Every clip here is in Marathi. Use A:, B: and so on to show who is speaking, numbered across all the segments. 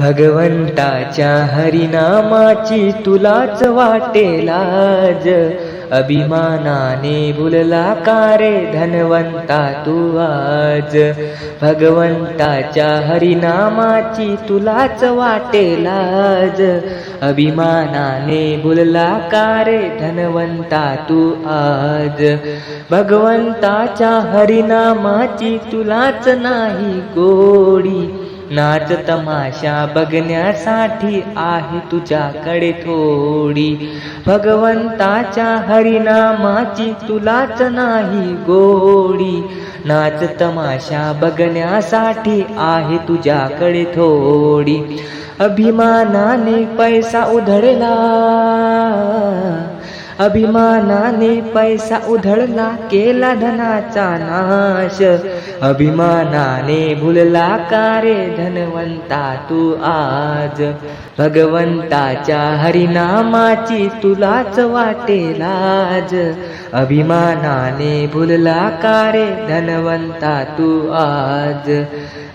A: भगवंताच्या हरिनामाची तुलाच वाटे लाज, अभिमानाने बोलला का रे धनवंता तू आज. भगवंताच्या हरिनामाची तुलाच वाटे लाज, अभिमानाने बोलला का रे धनवंता तू आज. भगवंताच्या हरिनामाची तुलाच नाही गोडी, नाच तमाशा बघण्यासाठी आहे तुझ्याकडे थोडी. भगवंताच्या हरिनामाची तुलाच नाही गोडी, नाच तमाशा बघण्यासाठी आहे तुझ्याकडे थोडी. अभिमानाने पैसा उधळला, अभिमानाने पैसा उधळला, केला धनाचा नाश. अभिमानाने भुलला का रे धनवंता तू आज. भगवंताच्या हरिनामाची तुलाच वाटे लाज, अभिमानाने भुलला का रे धनवंता तू आज.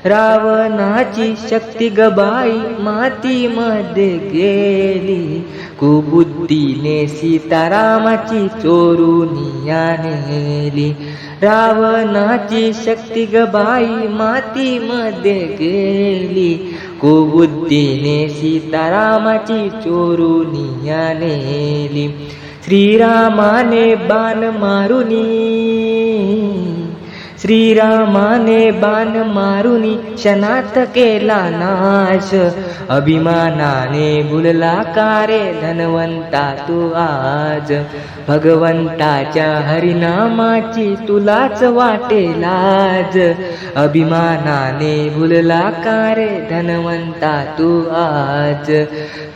A: रावणाची शक्ती गबाई मातीमध्ये गेली, कुबुद्धीने सीतारामाची चोरून नेली. रावणाची शक्ती गबाई मातीमध्ये गेली, कुबुद्धीने सीतारामाची चोरून नेली. श्रीरामाने बाण मारुनी, श्रीरामाने बाण मारुनी क्षणात केला नाश. अभिमानाने भुलला का रे धनवंता तू आज. भगवंताच्या हरिनामाची तुलाच वाटे लाज, अभिमानाने भुलला का रे धनवंता तू आज.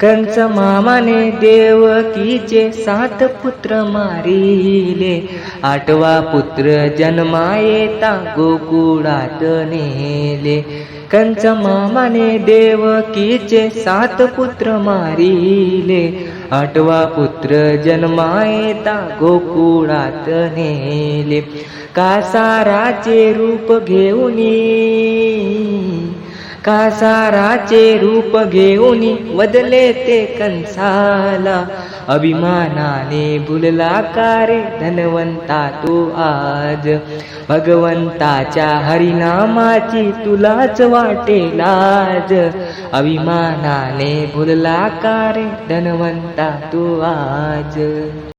A: कंस मामाने देवकीचे 7 पुत्र मारिले, 8वा पुत्र जन्मायेता गोकुळात नेले. कंस मामाने देवकीचे 7 पुत्र मारिले, 8वा पुत्र जन्मायेता गोकुळात नेले. कासाराचे रूप घेऊनी, कासाराचे रूप घेऊनी वदले ते कंसाला. अभिमानाने भुलला का रे धनवंता तू आज. भगवंताच्या हरिनामाची तुलाच वाटे लाज, अभिमानाने भुलला का रे धनवंता तू आज.